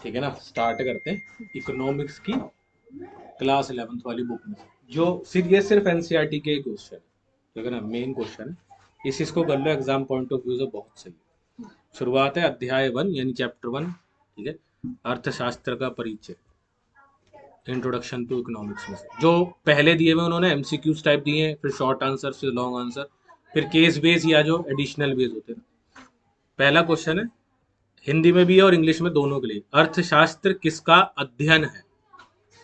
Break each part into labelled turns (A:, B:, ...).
A: ठीक है ना, स्टार्ट करते हैं इकोनॉमिक्स की क्लास 11th वाली बुक में जो ये सिर्फ एनसीईआरटी के क्वेश्चन है। ठीक है ना, मेन क्वेश्चन है, इस इसको कर लो एग्जाम पॉइंट ऑफ व्यू से, बहुत सही है। शुरुआत है अध्याय 1 यानी चैप्टर 1। ठीक है, अर्थशास्त्र का परिचय, इंट्रोडक्शन टू इकोनॉमिक्स में से जो पहले दिए हुए उन्होंने एमसीक्यूज टाइप दिए हैं, फिर शॉर्ट आंसर, फिर लॉन्ग आंसर, फिर केस बेस या जो एडिशनल बेस होते हैं। पहला क्वेश्चन है, हिंदी में भी है और इंग्लिश में, दोनों के लिए। अर्थशास्त्र किसका अध्ययन है?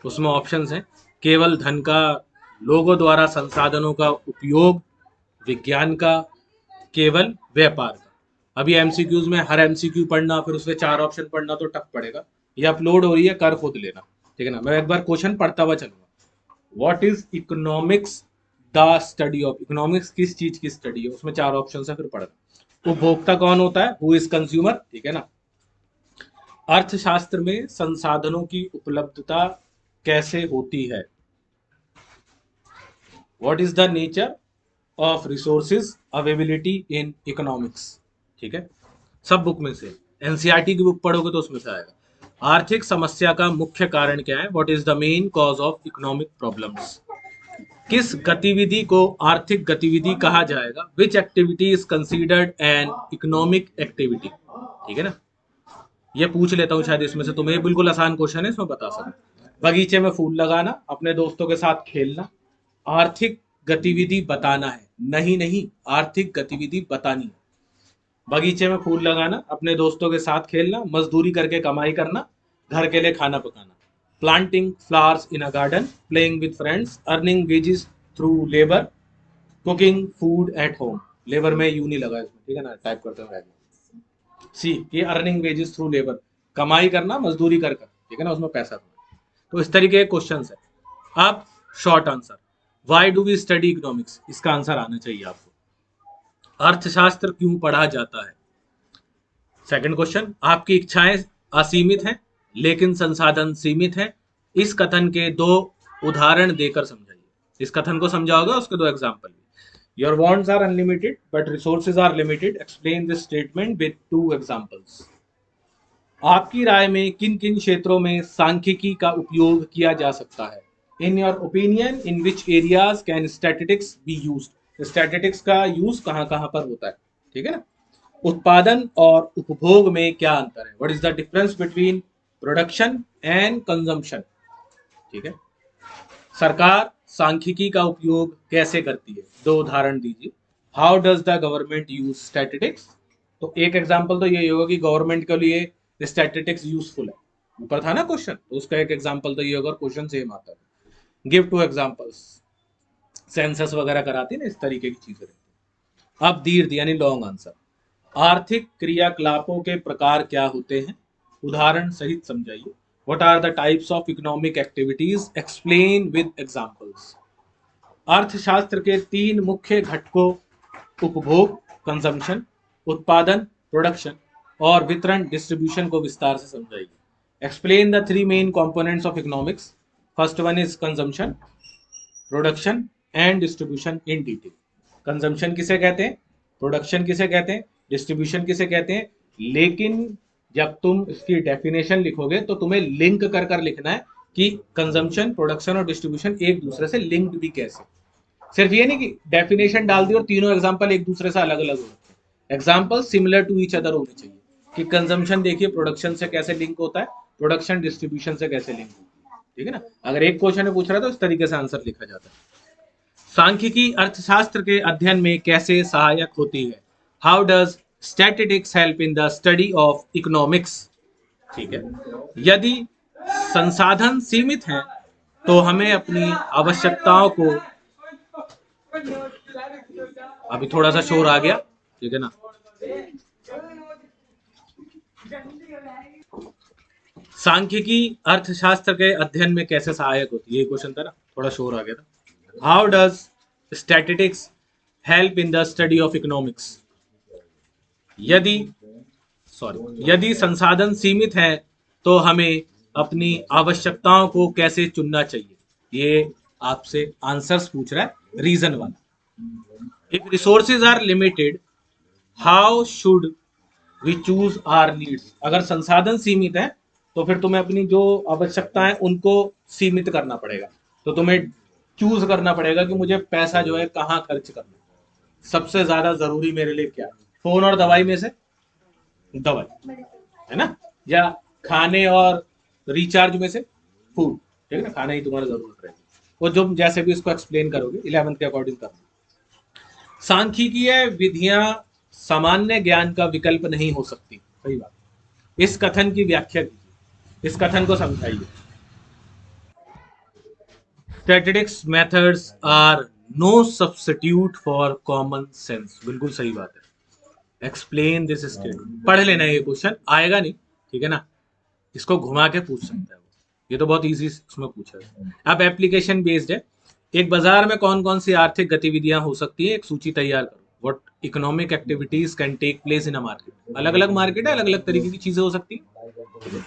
A: उसमें ऑप्शंस हैं, केवल धन का, लोगों द्वारा संसाधनों का उपयोग, विज्ञान का, केवल व्यापार का। अभी एमसीक्यूज में हर एमसीक्यू पढ़ना फिर उसमें 4 ऑप्शन पढ़ना तो टफ पड़ेगा। ये अपलोड हो रही है, कर खुद लेना। ठीक है ना, मैं एक बार क्वेश्चन पढ़ता हुआ चलूंगा। What is economics? The study of, economics किस चीज की स्टडी है? उसमें 4 ऑप्शन है, फिर पढ़ना। उपभोक्ता कौन होता है? Who is consumer. ठीक है ना। अर्थशास्त्र में संसाधनों की उपलब्धता कैसे होती है? What is the nature of resources availability in economics. ठीक है, सब बुक में से। एनसीईआरटी की बुक पढ़ोगे तो उसमें से आएगा। आर्थिक समस्या का मुख्य कारण क्या है? What is the main cause of economic problems. किस गतिविधि को आर्थिक गतिविधि कहा जाएगा? Which activity is considered an economic activity. ठीक है ना, ये पूछ लेता हूँ शायद इसमें से तुम्हें, ये बिल्कुल आसान क्वेश्चन है, इसमें बता सकते। बगीचे में फूल लगाना, अपने दोस्तों के साथ खेलना, आर्थिक गतिविधि बताना है। नहीं नहीं, आर्थिक गतिविधि बतानी है। बगीचे में फूल लगाना, अपने दोस्तों के साथ खेलना, मजदूरी करके कमाई करना, घर के लिए खाना पकाना। Planting flowers in a garden, playing with friends, earning wages through labour, cooking food at home. Labour में यू नहीं लगा इसमें, ठीक है ना, टाइप करते हुए। सी, ये अर्निंग वेजेस थ्रू लेबर, कमाई करना मजदूरी कर कर, ठीक है ना, उसमें पैसा कमाना। तो इस तरीके के क्वेश्चन है। अब short answer, why do we study economics, इसका आंसर आना चाहिए आपको। अर्थशास्त्र क्यों पढ़ा जाता है? सेकंड क्वेश्चन, आपकी इच्छाएं असीमित हैं लेकिन संसाधन सीमित हैं। इस कथन के 2 उदाहरण देकर समझाइए। इस कथन को समझाओगे, उसके 2 example. Your wants are unlimited but resources are limited, explain this statement with 2 examples. आपकी राय में किन किन क्षेत्रों में सांख्यिकी का उपयोग किया जा सकता है? In your opinion in which areas can statistics be used. Statistics का यूज कहां कहां पर होता है? ठीक है ना। उत्पादन और उपभोग में क्या अंतर है? What is the difference between production and consumption. ठीक है। सरकार सांख्यिकी का उपयोग कैसे करती है? 2 उदाहरण दीजिए। How does the government use statistics. तो एक एग्जांपल तो ये होगा कि गवर्नमेंट के लिए स्टैटिस्टिक्स यूजफुल है, ऊपर था ना क्वेश्चन, तो उसका एक एग्जांपल तो ये होगा, क्वेश्चन सेम आता है। Give 2 examples. सेंसस वगैरह कराती है ना, इस तरीके की चीजें रहती है। अब दीर्घ यानी लॉन्ग आंसर, आर्थिक क्रियाकलापों के प्रकार क्या होते हैं? उदाहरण सहित समझाइए। What are the types of economic activities, explain with examples. अर्थशास्त्र के 3 मुख्य घटकों, उपभोग कंजम्पशन, उत्पादन प्रोडक्शन, और वितरण डिस्ट्रीब्यूशन को विस्तार से समझाइए। Explain the 3 main components of economics. First one is consumption, production and distribution in detail. Consumption किसे कहते हैं, प्रोडक्शन किसे कहते हैं, डिस्ट्रीब्यूशन किसे कहते हैं। लेकिन जब तुम इसकी डेफिनेशन लिखोगे तो तुम्हें लिंक कर कर लिखना है कि कंजम्पशन, प्रोडक्शन और डिस्ट्रीब्यूशन एक दूसरे से लिंक्ड भी कैसे। सिर्फ ये नहीं कि डेफिनेशन डाल दी और तीनों एग्जांपल एक दूसरे से अलग अलग हो रखे हैं। Example similar to each other होने चाहिए कि कंजम्पशन देखिए प्रोडक्शन से कैसे लिंक होता है, प्रोडक्शन डिस्ट्रीब्यूशन से कैसे लिंक होता है। ठीक है ना, अगर एक क्वेश्चन में पूछ रहा है तो इस तरीके से आंसर लिखा जाता है। सांख्यिकी अर्थशास्त्र के अध्ययन में कैसे सहायक होती है? How does statistics help in the study of economics. ठीक है, यदि संसाधन सीमित हैं तो हमें अपनी आवश्यकताओं को, अभी थोड़ा सा शोर आ गया, ठीक है ना। सांख्यिकी अर्थशास्त्र के अध्ययन में कैसे सहायक होती है, ये क्वेश्चन था ना, थोड़ा शोर आ गया था। How does statistics help in the study of economics. यदि यदि संसाधन सीमित है तो हमें अपनी आवश्यकताओं को कैसे चुनना चाहिए, ये आपसे आंसर्स पूछ रहा है, रीजन वाला। If resources are limited how should we choose our needs. अगर संसाधन सीमित है तो फिर तुम्हें अपनी जो आवश्यकताएं उनको सीमित करना पड़ेगा। तो तुम्हें चूज करना पड़ेगा कि मुझे पैसा जो है कहाँ खर्च करना है। सबसे ज्यादा जरूरी मेरे लिए क्या है, फोन और दवाई में से दवाई, है ना, या खाने और रिचार्ज में से फूड, ठीक है ना, खाना ही तुम्हारा जरूरत रहेगी। वो जो जैसे भी इसको एक्सप्लेन करोगे 11th के अकॉर्डिंग करना। सांख्यिकीय विधियां सामान्य ज्ञान का विकल्प नहीं हो सकती, सही बात। इस कथन की व्याख्या कीजिए, इस कथन को समझाइए। Statistics methods are no substitute for common sense, बिल्कुल सही बात है। एक्सप्लेन दिस स्टेटमेंट, पढ़ लेना, ये क्वेश्चन आएगा नहीं, ठीक है ना, इसको घुमा के पूछ सकता है वो, ये तो बहुत इजी उसमें पूछा है। अब एप्लीकेशन बेस्ड है। एक बाजार में कौन कौन सी आर्थिक गतिविधियां हो सकती है, एक सूची तैयार करो। What economic activities can take place in a market. अलग अलग मार्केट है, अलग अलग तरीके की चीजें हो सकती है।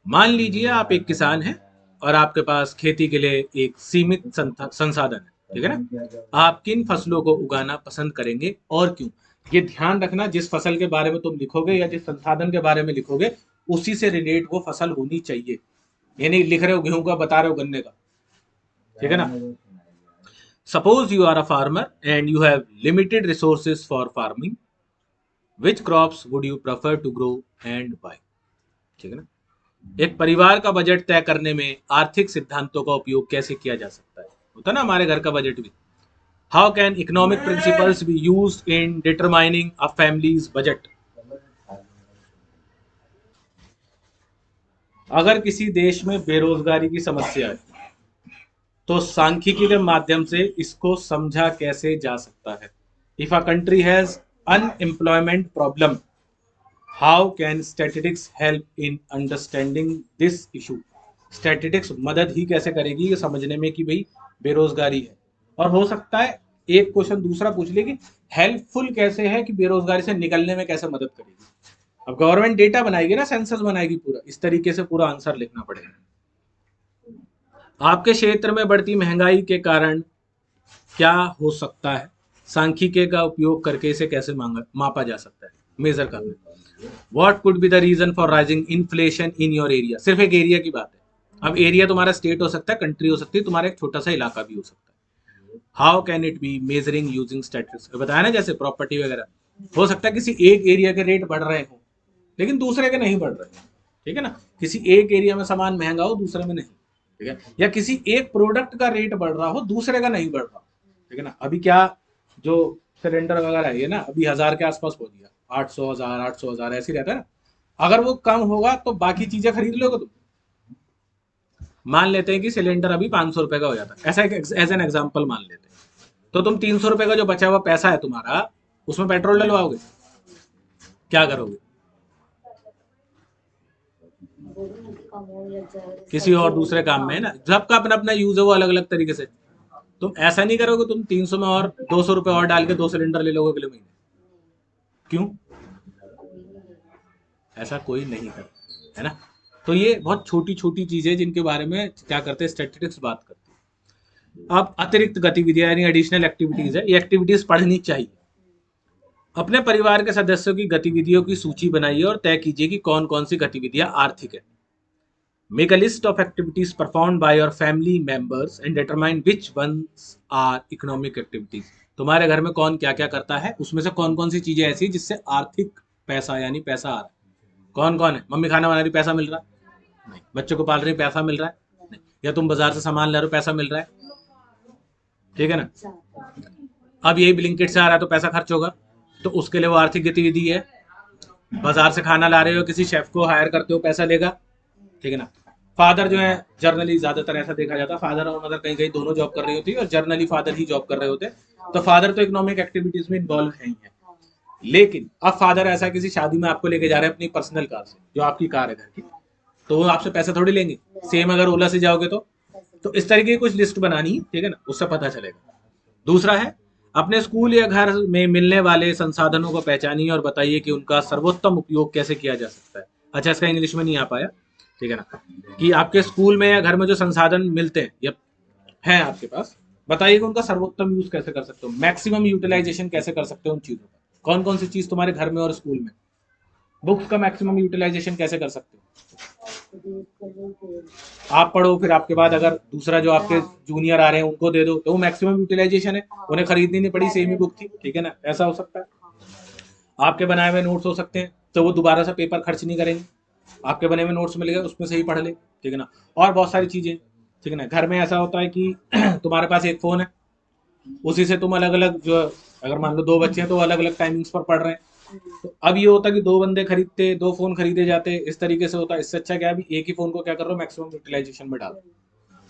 A: मान लीजिए आप एक किसान हैं और आपके पास खेती के लिए एक सीमित संसाधन है, ठीक है ना, आप किन फसलों को उगाना पसंद करेंगे और क्यों। ये ध्यान रखना, जिस फसल के बारे में तुम लिखोगे या जिस संसाधन के बारे में लिखोगे उसी से रिलेट वो फसल होनी चाहिए। ये नहीं लिख रहे हो गेहूं का, बता रहे हो गन्ने का, ठीक है ना। Suppose you are a farmer and you have limited resources for farming, which crops would you prefer to grow and buy, ठीक है ना। एक परिवार का बजट तय करने में आर्थिक सिद्धांतों का उपयोग कैसे किया जा सकता है, होता ना हमारे घर का बजट भी। How can economic principles be used in determining a families budget. अगर किसी देश में बेरोजगारी की समस्या है तो सांख्यिकी के माध्यम से इसको समझा कैसे जा सकता है। If a country has unemployment problem, how can statistics help in understanding this issue. Statistics मदद ही कैसे करेगी ये समझने में कि भाई बेरोजगारी है। और हो सकता है एक क्वेश्चन दूसरा पूछ ले कि हेल्पफुल कैसे है, कि बेरोजगारी से निकलने में कैसे मदद करेगी। अब गवर्नमेंट डेटा बनाएगी ना, सेंसस बनाएगी पूरा, इस तरीके से पूरा आंसर लिखना पड़ेगा। आपके क्षेत्र में बढ़ती महंगाई के कारण क्या हो सकता है, सांख्यिकी का उपयोग करके इसे कैसे मापा जा सकता है, मेजर करना। What could be the reason for rising inflation in your area, सिर्फ एक एरिया की बात है। अब एरिया तुम्हारा स्टेट हो सकता है, कंट्री हो सकती है, तुम्हारा एक छोटा सा इलाका भी हो सकता है। How can it be measuring using statistics, बताया ना, जैसे प्रॉपर्टी वगैरह, हो सकता है किसी एक एरिया के रेट बढ़ रहे हो लेकिन दूसरे के नहीं बढ़ रहे, ठीक है ना। किसी एक एरिया में सामान महंगा हो दूसरे में नहीं, ठीक है, या किसी एक प्रोडक्ट का रेट बढ़ रहा हो दूसरे का नहीं बढ़ रहा, ठीक है ना। अभी क्या जो सिलेंडर वगैरह है ना, अभी 1000 के आसपास पहुंच गया, 800 1000 800 1000 ऐसे रहता है ना। अगर वो कम होगा तो बाकी चीजें खरीद लोगे तुम। मान लेते हैं कि सिलेंडर अभी 500 रुपए का हो जाता है, ऐसा एज एन एग्जाम्पल मान लेते हैं, तो तुम 300 रुपए का जो बचा हुआ पैसा है तुम्हारा, उसमें पेट्रोल डलवाओगे, क्या करोगे। किसी और दूसरे काम में है ना, सबका अपना अपना यूज है वो अलग अलग तरीके से। तुम ऐसा नहीं करोगे तुम 300 में और 200 रुपए और डाल के 2 सिलेंडर ले लोगे अगले महीने, क्यों। ऐसा कोई नहीं करता, है ना। तो ये बहुत छोटी छोटी चीजें जिनके बारे में क्या करते हैं, स्टैटिस्टिक्स बात करते हैं। अब अतिरिक्त गतिविधियां यानी एडिशनल एक्टिविटीज है, ये एक्टिविटीज पढ़नी चाहिए। अपने परिवार के सदस्यों की गतिविधियों की सूची बनाइए और तय कीजिए कि कौन कौन सी गतिविधियां आर्थिक है। Make a list of activities performed by your family members and determine which ones are economic activities. तुम्हारे घर में कौन क्या क्या करता है, उसमें से कौन कौन सी चीजें ऐसी हैं जिससे आर्थिक पैसा यानी पैसा आ रहा है। कौन कौन है, मम्मी खाना बना रही पैसा मिल रहा है, नहीं। बच्चों को पाल रही पैसा मिल रहा है, नहीं। या तुम बाजार से सामान ले रहे हो पैसा मिल रहा है, ठीक है ना। अब यही ब्लिंकिट से आ रहा है तो पैसा खर्च होगा, तो उसके लिए वो आर्थिक गतिविधि है। बाजार से खाना ला रहे हो, किसी शेफ को हायर करते हो, पैसा लेगा, ठीक है ना। फादर जो है, जर्नली ज्यादातर ऐसा देखा जाता है, फादर और मदर कहीं कहीं दोनों जॉब कर रही होती है और जर्नली फादर ही जॉब कर रहे होते हैं, तो फादर तो इकोनॉमिक एक्टिविटीज में इन्वॉल्व है ही है। लेकिन अब फादर ऐसा किसी शादी में आपको लेके जा रहे हैं अपनी पर्सनल कार से, जो आपकी कार है घर की, तो वो आपसे पैसा थोड़ी लेंगे। सेम अगर ओला से जाओगे तो इस तरीके की कुछ लिस्ट बनानी है, ठीक है ना, उससे पता चलेगा। दूसरा है, अपने स्कूल या घर में मिलने वाले संसाधनों को पहचानिए और बताइए कि उनका सर्वोत्तम उपयोग कैसे किया जा सकता है। अच्छा, इसका इंग्लिश में नहीं आ पाया, ठीक है ना, कि आपके स्कूल में या घर में जो संसाधन मिलते हैं या हैं आपके पास, बताइए कि उनका सर्वोत्तम यूज कैसे कर सकते हो, मैक्सिमम यूटिलाइजेशन कैसे कर सकते हो उन चीजों का। कौन कौन सी चीज तुम्हारे घर में और स्कूल में, बुक्स का मैक्सिमम यूटिलाइजेशन कैसे कर सकते हो, आप पढ़ो, फिर आपके बाद अगर दूसरा जो आपके जूनियर आ रहे हैं उनको दे दो, तो वो मैक्सिमम यूटिलाइजेशन है, उन्हें खरीदनी नहीं पड़ी, सेम ही बुक थी, ठीक है ना, ऐसा हो सकता है। आपके बनाए हुए नोट्स हो सकते हैं, तो वो दोबारा से पेपर खर्च नहीं करेंगे, आपके बने हुए नोट्स मिल गए, उसमें से ही पढ़ ले, ठीक है ना। और बहुत सारी चीजें, ठीक है ना। घर में ऐसा होता है कि तुम्हारे पास एक फोन है, उसी से तुम अलग अलग जो, अगर मान लो दो बच्चे हैं तो अलग अलग टाइमिंग्स पर पढ़ रहे हैं, तो अब ये होता कि दो बंदे खरीदते, दो फोन खरीदे जाते, इस तरीके से होता। इससे अच्छा क्या है, अभी एक ही फोन को क्या कर रहे हो, मैक्सिमम यूटिलाइजेशन में डाल,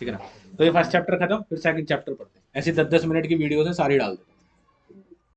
A: ठीक है ना। तो ये फर्स्ट चैप्टर खत्म, फिर सेकंड चैप्टर पढ़ते हैं, ऐसी 10-10 मिनट की वीडियो है, सारी डाल दो।